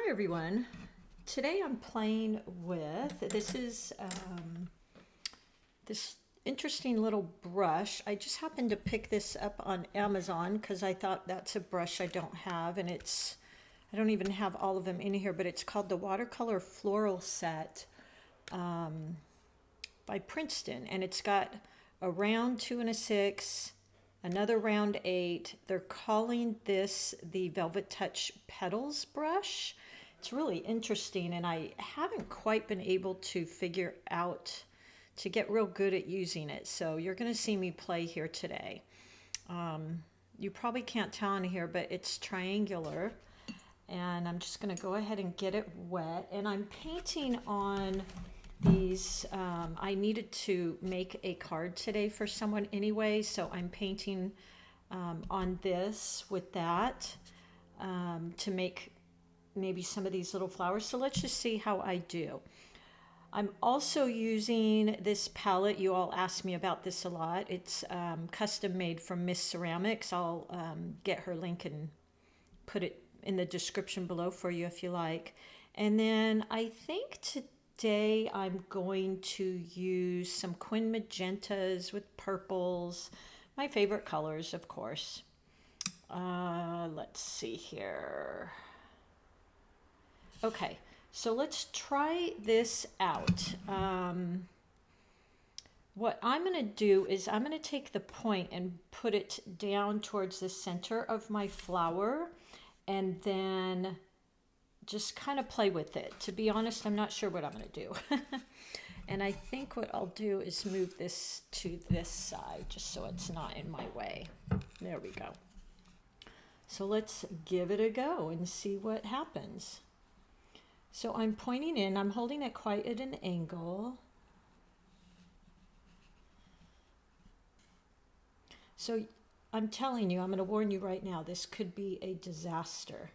Hi everyone. Today I'm playing with, this is this interesting little brush. I just happened to pick this up on Amazon because I thought that's a brush I don't have, and I don't even have all of them in here, but it's called the Watercolor Floral Set by Princeton, and it's got a round 2 and a 6, another round 8. They're calling this the Velvet Touch Petals brush. It's really interesting, and I haven't quite been able to figure out to get real good at using it. So you're going to see me play here today. You probably can't tell in here, but it's triangular, and I'm just going to go ahead and get it wet. And I'm painting on these. I needed to make a card today for someone anyway, so I'm painting on this with that to make maybe some of these little flowers. So let's just see how I do. I'm also using this palette. You all ask me about this a lot. It's custom made from Miss Ceramics. I'll get her link and put it in the description below for you if you like. And then I think today I'm going to use some Quin Magentas with purples, my favorite colors, of course. Let's see here. Okay, so let's try this out. What I'm going to do is I'm going to take the point and put it down towards the center of my flower, and then just kind of play with it. To be honest, I'm not sure what I'm going to do. And I think what I'll do is move this to this side just so it's not in my way. There we go. So let's give it a go and see what happens. So I'm pointing in, I'm holding it quite at an angle. So I'm telling you, I'm going to warn you right now, this could be a disaster.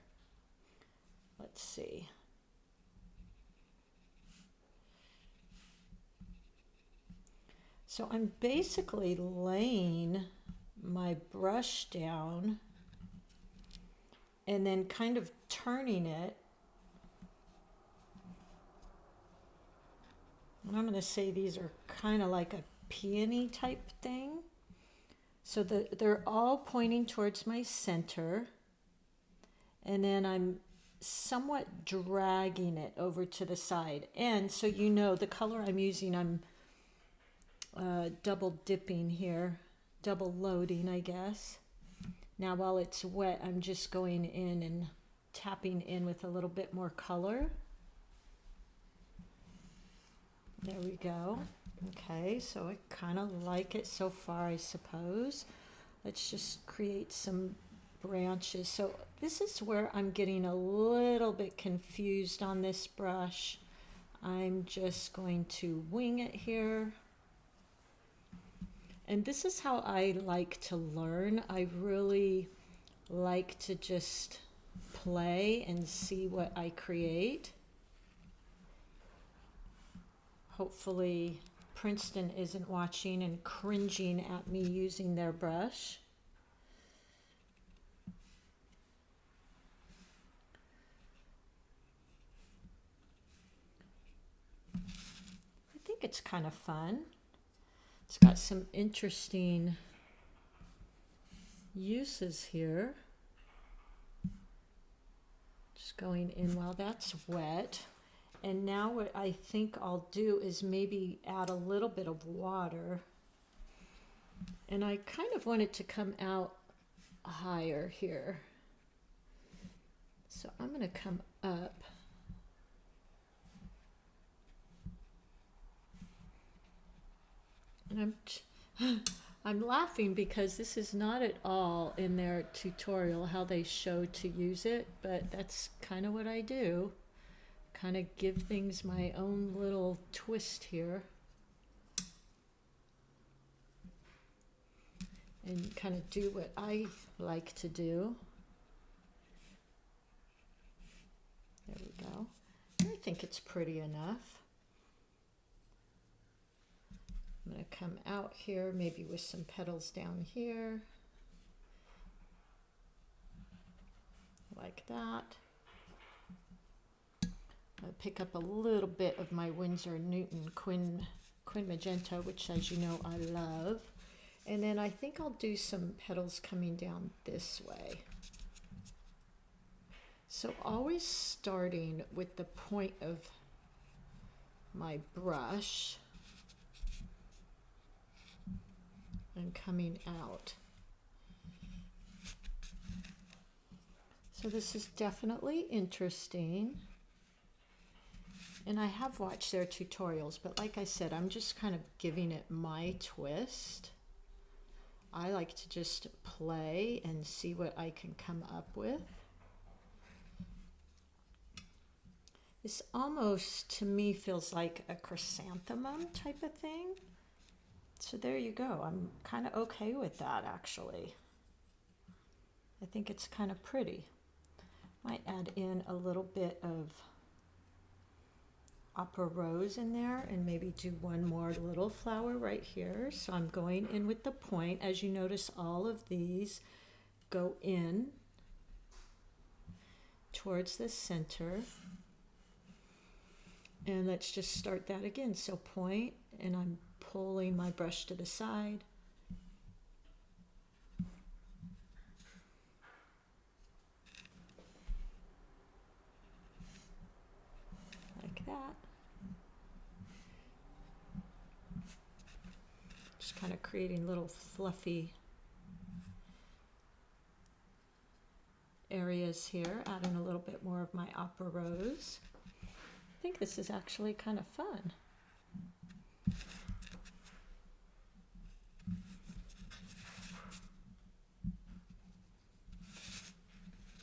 Let's see. So I'm basically laying my brush down and then kind of turning it. And I'm going to say these are kind of like a peony type thing. So they're all pointing towards my center. And then I'm somewhat dragging it over to the side. And so you know the color I'm using, I'm double dipping here, double loading, I guess. Now while it's wet, I'm just going in and tapping in with a little bit more color. There we go. Okay, so I kind of like it so far, I suppose. Let's just create some branches. So this is where I'm getting a little bit confused on this brush. I'm just going to wing it here. And this is how I like to learn. I really like to just play and see what I create. Hopefully Princeton isn't watching and cringing at me using their brush. I think it's kind of fun. It's got some interesting uses here. Just going in while that's wet. And now what I think I'll do is maybe add a little bit of water. And I kind of want it to come out higher here. So I'm going to come up. And I'm laughing because this is not at all in their tutorial how they show to use it, but that's kind of what I do. Kind of give things my own little twist here. And kind of do what I like to do. There we go. I think it's pretty enough. I'm going to come out here, maybe with some petals down here. Like that. I'll pick up a little bit of my Winsor Newton Quin Magenta, which, as you know, I love. And then I think I'll do some petals coming down this way. So always starting with the point of my brush and coming out. So this is definitely interesting. And I have watched their tutorials, but like I said, I'm just kind of giving it my twist. I like to just play and see what I can come up with. This almost, to me, feels like a chrysanthemum type of thing. So there you go. I'm kind of okay with that, actually. I think it's kind of pretty. Might add in a little bit of opera rose in there and maybe do one more little flower right here. So I'm going in with the point. As you notice, all of these go in towards the center. And let's just start that again. So point, and I'm pulling my brush to the side. Like that. Just kind of creating little fluffy areas here, adding a little bit more of my opera rose. I think this is actually kind of fun.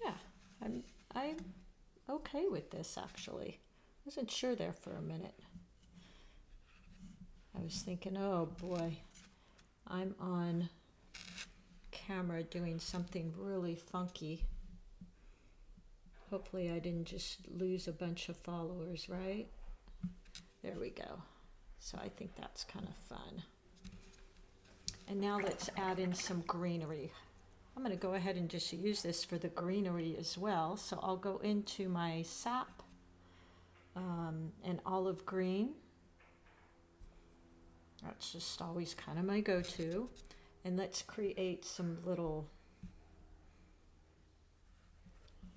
Yeah, I'm okay with this, actually. Wasn't sure there for a minute. I was thinking, oh boy, I'm on camera doing something really funky. Hopefully I didn't just lose a bunch of followers, right? There we go. So I think that's kind of fun. And now let's add in some greenery. I'm going to go ahead and just use this for the greenery as well. So I'll go into my sap and olive green. That's just always kind of my go-to. And let's create some little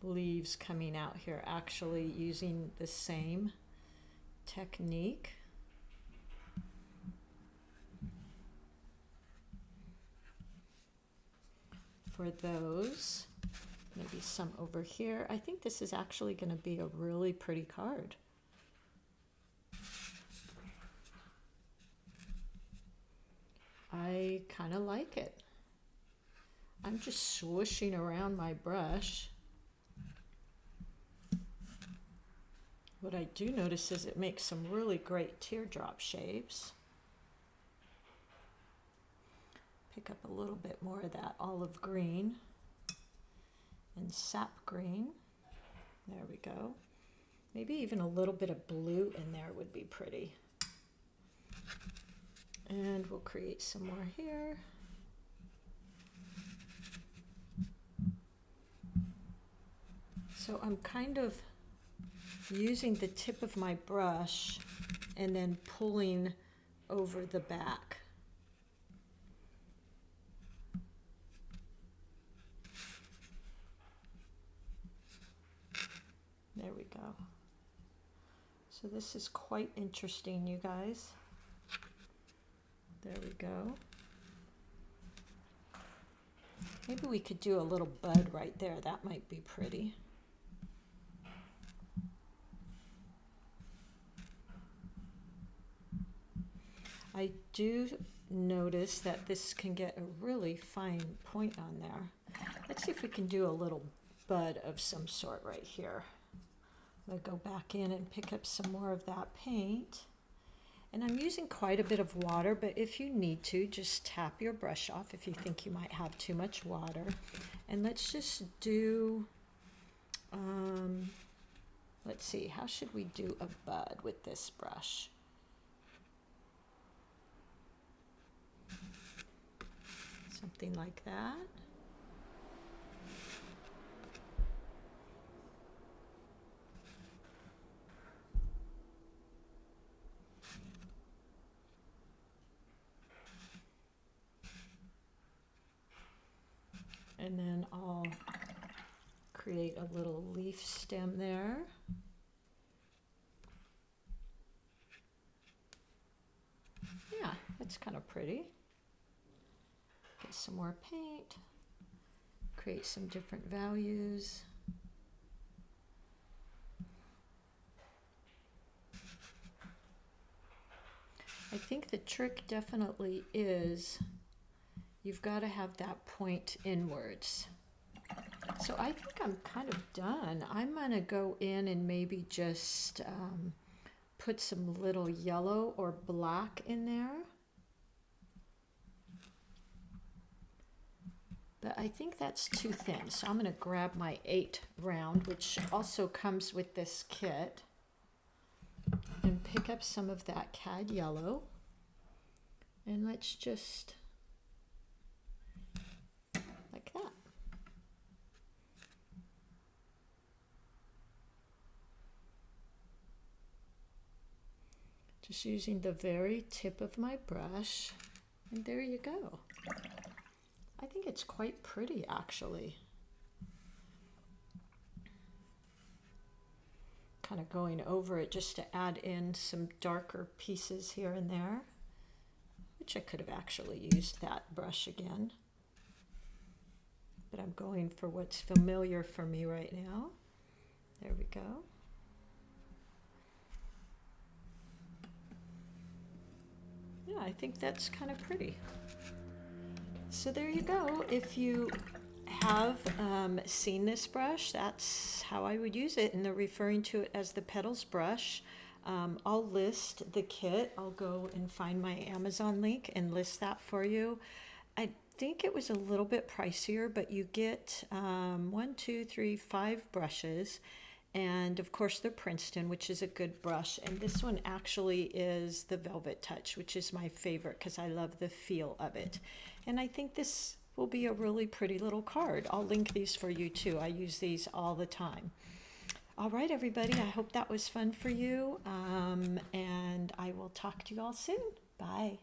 leaves coming out here, actually using the same technique. For those, maybe some over here. I think this is actually going to be a really pretty card. I kind of like it. I'm just swooshing around my brush. What I do notice is it makes some really great teardrop shapes. Pick up a little bit more of that olive green and sap green. There we go. Maybe even a little bit of blue in there would be pretty. And we'll create some more here. So I'm kind of using the tip of my brush and then pulling over the back. There we go. So this is quite interesting, you guys. There we go. Maybe we could do a little bud right there. That might be pretty. I do notice that this can get a really fine point on there. Let's see if we can do a little bud of some sort right here. I'm going to go back in and pick up some more of that paint. And I'm using quite a bit of water, but if you need to, just tap your brush off if you think you might have too much water. And let's just do, let's see, how should we do a bud with this brush? Something like that. And then I'll create a little leaf stem there. Yeah, that's kind of pretty. Get some more paint, create some different values. I think the trick definitely is you've got to have that point inwards. So I think I'm kind of done. I'm going to go in and maybe just put some little yellow or black in there. But I think that's too thin. So I'm going to grab my 8 round, which also comes with this kit, and pick up some of that cad yellow. And let's just, like that. Just using the very tip of my brush, and there you go. I think it's quite pretty, actually. Kind of going over it just to add in some darker pieces here and there, which I could have actually used that brush again. But I'm going for what's familiar for me right now. There we go. Yeah, I think that's kind of pretty. So there you go. If you have seen this brush, that's how I would use it, and they're referring to it as the Petals brush. I'll list the kit. I'll go and find my Amazon link and list that for you. I think it was a little bit pricier, but you get 1, 2, 3, 5 brushes. And of course the Princeton, which is a good brush. And this one actually is the Velvet Touch, which is my favorite because I love the feel of it. And I think this will be a really pretty little card. I'll link these for you too. I use these all the time. All right, everybody, I hope that was fun for you. And I will talk to you all soon. Bye.